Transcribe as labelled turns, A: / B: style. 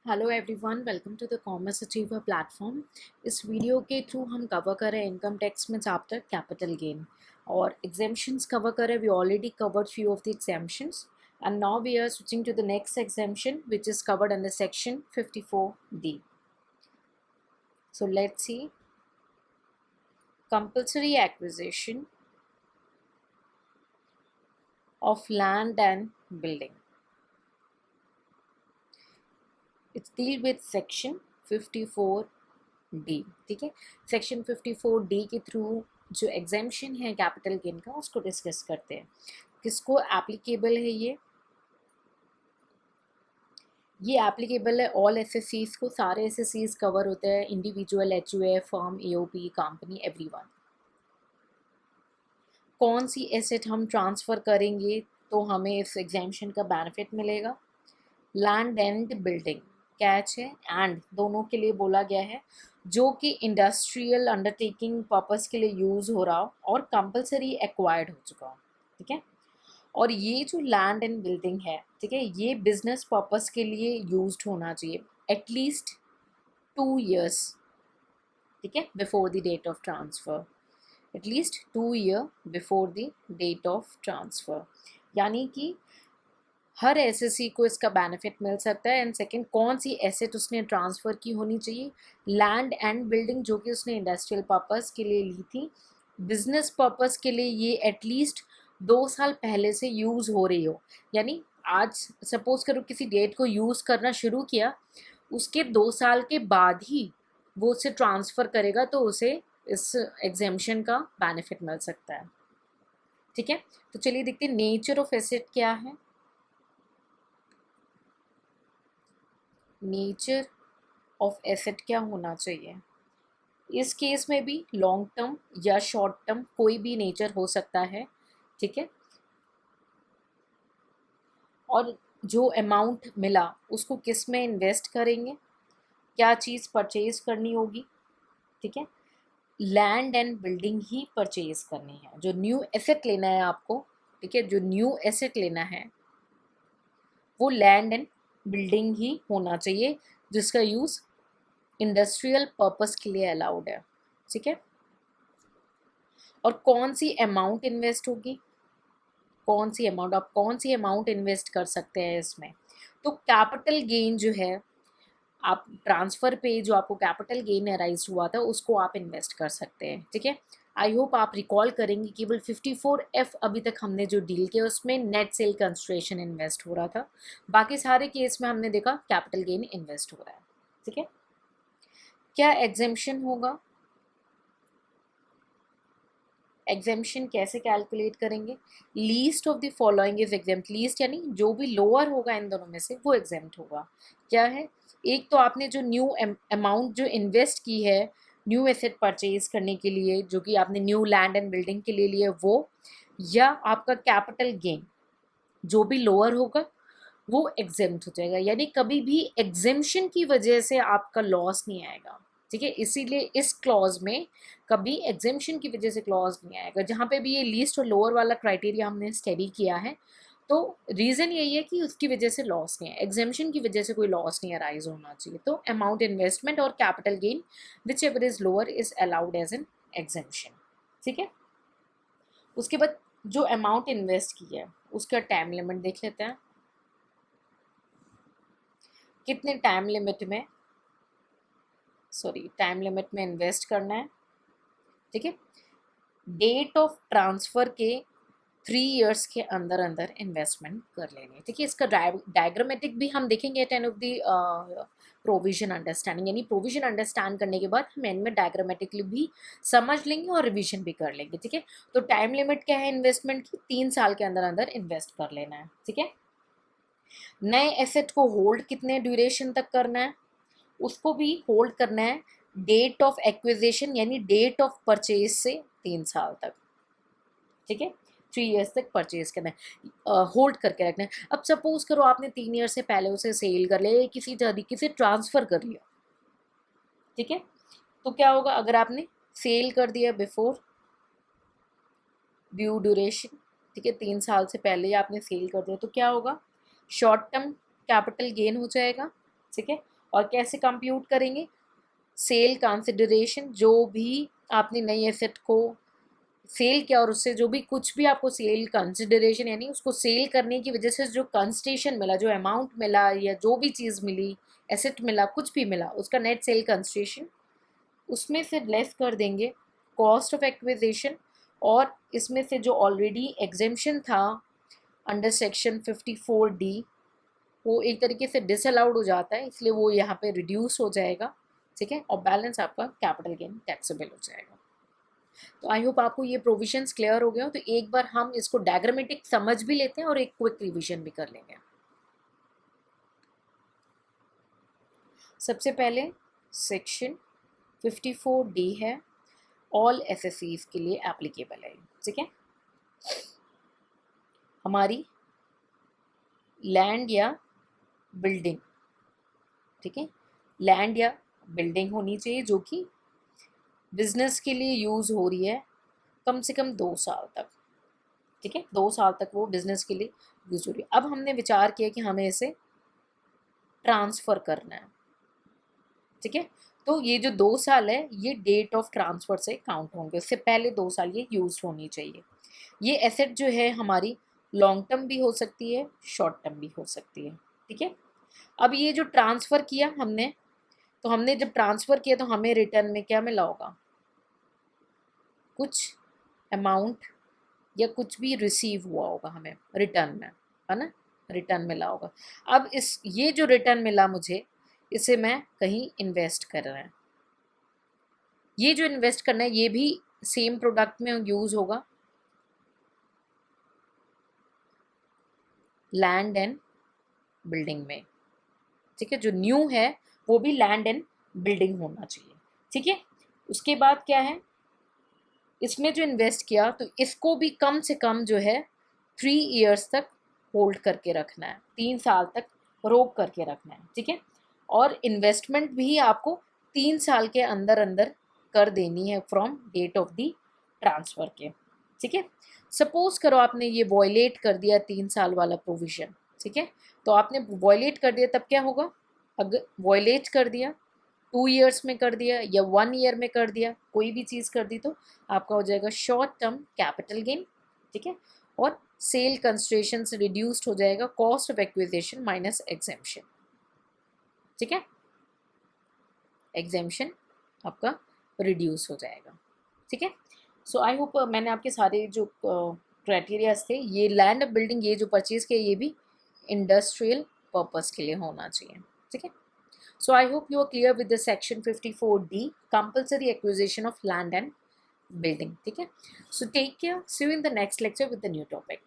A: Hello everyone, welcome to the commerce achiever platform. इस video के through हम cover करें इनकम टैक्स में चैप्टर कैपिटल गेन और एग्जेम्पशंस कवर करें। We already covered few of the exemptions and now we are switching to the next exemption which is covered under section 54D. So let's see. Compulsory acquisition of land and building. It's deal with section 54D. ठीक है, section 54D के through जो exemption है capital gain का उसको discuss करते हैं। किसको एप्लीकेबल है ये एप्लीकेबल है ऑल एसएससीज को। सारे एसएससीज कवर होते हैं, individual, HUF, firm, AOP, company, everyone. कौन सी एसेट हम ट्रांसफ़र करेंगे तो हमें इस एग्जेम्पशन का बेनिफिट मिलेगा? लैंड एंड बिल्डिंग, कैच है एंड दोनों के लिए बोला गया है, जो कि इंडस्ट्रियल अंडरटेकिंग पर्पस के लिए यूज़ हो रहा हो और कंपलसरी एक्वायर्ड हो चुका हो। ठीक है, और ये जो लैंड एंड बिल्डिंग है, ठीक है, ये बिजनेस पर्पस के लिए यूज्ड होना चाहिए एटलीस्ट 2 years, ठीक है, before the date of transfer. At least 2 year before the date of transfer, यानी कि हर एसएससी को इसका बेनिफिट मिल सकता है। एंड सेकंड, कौन सी एसेट उसने ट्रांसफ़र की होनी चाहिए? लैंड एंड बिल्डिंग, जो कि उसने इंडस्ट्रियल पर्पस के लिए ली थी। बिजनेस पर्पस के लिए ये एटलीस्ट 2 साल पहले से यूज़ हो रही हो, यानी आज सपोज करो किसी डेट को यूज़ करना शुरू किया, उसके 2 साल के बाद ही वो उसे ट्रांसफ़र करेगा तो उसे इस एग्जेम्पशन का बेनिफिट मिल सकता है। ठीक है, तो चलिए देखते हैं नेचर ऑफ एसेट क्या है। नेचर ऑफ एसेट क्या होना चाहिए? इस केस में भी लॉन्ग टर्म या शॉर्ट टर्म कोई भी नेचर हो सकता है। ठीक है, और जो अमाउंट मिला उसको किस में इन्वेस्ट करेंगे, क्या चीज़ परचेज करनी होगी? ठीक है, land and building he purchase करनी है। जो न्यू एसेट लेना है आपको, ठीक है, जो न्यू एसेट लेना है वो लैंड एंड बिल्डिंग ही होना चाहिए, जिसका यूज़ इंडस्ट्रियल पर्पस के लिए अलाउड है। ठीक है, और कौन सी अमाउंट इन्वेस्ट होगी, कौन सी अमाउंट, आप कौन सी अमाउंट इन्वेस्ट कर सकते हैं इसमें? तो कैपिटल गेन जो है, आप ट्रांसफ़र पे जो आपको कैपिटल गेन अराइज हुआ था उसको आप इन्वेस्ट कर सकते हैं। ठीक है, आई होप आप रिकॉल करेंगे केवल 54F अभी तक हमने जो डील किया उसमें नेट सेल कंसिडरेशन इन्वेस्ट हो रहा था, बाकी सारे केस में हमने देखा कैपिटल गेन इन्वेस्ट हो रहा है। ठीक है, क्या एग्जेम्पशन होगा? एग्जेम्पशन कैसे कैलकुलेट करेंगे? Least of the following is exempt. Least यानी जो भी लोअर होगा इन दोनों में से वो एग्जेम्प्ट होगा। क्या है? एक तो आपने जो न्यू अमाउंट जो इन्वेस्ट की है न्यू एसेट परचेज करने के लिए, जो कि आपने न्यू लैंड एंड बिल्डिंग के लिए लिए वो, या आपका कैपिटल गेन जो भी लोअर होगा वो एग्जेम्प्ट हो जाएगा, यानी कभी भी एग्जेम्पशन की वजह से आपका लॉस नहीं आएगा। ठीक है, इसीलिए इस क्लॉज में कभी एग्जेम्पशन की वजह से क्लॉज नहीं आएगा। जहाँ पे भी ये लीस्ट और लोअर वाला क्राइटेरिया हमने स्टडी किया है, तो रीज़न यही है कि उसकी वजह से लॉस नहीं है, एग्जेम्पशन की वजह से कोई लॉस नहीं अराइज होना चाहिए। तो अमाउंट इन्वेस्टमेंट और capital gain whichever is lower is allowed as an exemption. ठीक है, उसके बाद जो अमाउंट इन्वेस्ट की है उसका टाइम लिमिट देख लेते हैं। कितने टाइम लिमिट में, टाइम लिमिट में इन्वेस्ट करना है? ठीक है, डेट ऑफ ट्रांसफ़र के 3 years के अंदर अंदर इन्वेस्टमेंट कर लेनी है। ठीक है, इसका डायग्रामेटिक भी हम देखेंगे at end of the provision understanding, यानी प्रोविजन अंडरस्टैंड करने के बाद हम एंड में डायग्रामेटिकली भी समझ लेंगे और रिविजन भी कर लेंगे। ठीक है, तो टाइम लिमिट क्या है इन्वेस्टमेंट की? 3 साल के अंदर अंदर इन्वेस्ट कर लेना है। ठीक है, नए एसेट को होल्ड कितने ड्यूरेशन तक करना है? उसको भी होल्ड करना है डेट ऑफ एक्विजिशन यानी डेट ऑफ परचेज से 3 साल तक। ठीक है, 3 years तक परचेज करना है, होल्ड करके रखना है। अब सपोज करो आपने 3 year से पहले उसे सेल कर लिया, किसी तरीके से ट्रांसफ़र कर लिया। ठीक है, तो क्या होगा अगर आपने सेल कर दिया बिफोर ड्यू ड्यूरेशन? ठीक है, 3 साल से पहले ही आपने सेल कर दिया तो क्या होगा? शॉर्ट टर्म कैपिटल गेन हो जाएगा। ठीक है, और कैसे कंप्यूट करेंगे? सेल कंसिडरेशन, जो भी आपने नई एसेट को सेल किया और उससे जो भी कुछ भी आपको सेल कंसिडरेशन यानी उसको सेल करने की वजह से जो कंसिडरेशन मिला, जो अमाउंट मिला या जो भी चीज़ मिली, एसेट मिला, कुछ भी मिला, उसका नेट सेल कंसिडरेशन, उसमें से लेस कर देंगे कॉस्ट ऑफ एक्विजिशन। और इसमें से जो ऑलरेडी एग्जेम्पशन था अंडर सेक्शन 54D, वो एक तरीके से डिसअलाउड हो जाता है, इसलिए वो यहाँ पे रिड्यूस हो जाएगा, ठीक है, और बैलेंस आपका कैपिटल गेन टैक्सेबल हो जाएगा। तो आई होप आपको ये प्रोविजंस क्लियर हो गया हो। तो एक बार हम इसको डायग्रामेटिक समझ भी लेते हैं और एक क्विक रिवीजन भी कर लेंगे। सबसे पहले सेक्शन 54D है, ऑल एसएससीज के लिए एप्लीकेबल है, ठीक है। हमारी लैंड या बिल्डिंग, ठीक है, लैंड या बिल्डिंग होनी चाहिए जो कि बिजनेस के लिए यूज़ हो रही है कम से कम 2 साल तक, ठीक है, 2 साल तक वो बिजनेस के लिए यूज़ हो रही है। अब हमने विचार किया कि हमें इसे ट्रांसफ़र करना है, ठीक है। तो ये जो 2 साल है ये डेट ऑफ ट्रांसफ़र से काउंट होंगे, उससे पहले 2 साल ये यूज़ होनी चाहिए। ये एसेट जो है हमारी लॉन्ग टर्म भी हो सकती है, शॉर्ट टर्म भी हो सकती है, ठीक है। अब ये जो ट्रांसफ़र किया हमने, तो हमने जब ट्रांसफ़र किया तो हमें रिटर्न में क्या मिला होगा? कुछ अमाउंट या कुछ भी रिसीव हुआ होगा हमें रिटर्न में, है ना, रिटर्न मिला होगा। अब इस ये जो रिटर्न मिला मुझे, इसे मैं कहीं इन्वेस्ट कर रहा है। ये जो इन्वेस्ट करना है ये भी सेम प्रोडक्ट में यूज़ होगा, लैंड एंड बिल्डिंग में, ठीक है। जो न्यू है वो भी लैंड एंड बिल्डिंग होना चाहिए, ठीक है। उसके बाद क्या है, इसमें जो इन्वेस्ट किया तो इसको भी कम से कम जो है 3 ईयर्स तक होल्ड करके रखना है, 3 साल तक रोक करके रखना है, ठीक है। और इन्वेस्टमेंट भी आपको 3 साल के अंदर अंदर कर देनी है from date of the transfer के, ठीक है। सपोज करो आपने ये वॉयलेट कर दिया 3 साल वाला प्रोविज़न, ठीक है। तो आपने वॉयलेट कर दिया, तब क्या होगा? अगर वॉयलेट कर दिया 2 ईयर्स में कर दिया या 1 ईयर में कर दिया, कोई भी चीज़ कर दी, तो आपका हो जाएगा शॉर्ट टर्म कैपिटल गेन, ठीक है। और सेल कंसिडरेशन से रिड्यूस्ड हो जाएगा cost of acquisition minus exemption, ठीक है। एग्जेम्पशन आपका रिड्यूस हो जाएगा, ठीक है। सो आई होप मैंने आपके सारे जो क्राइटेरियाज थे, ये लैंड बिल्डिंग ये जो परचेज किया ये भी इंडस्ट्रियल पर्पस के लिए होना चाहिए, ठीक है। So I hope you are clear with the section 54D, compulsory acquisition of land and building, ठीक है। So take care, see you in the next lecture with the new topic.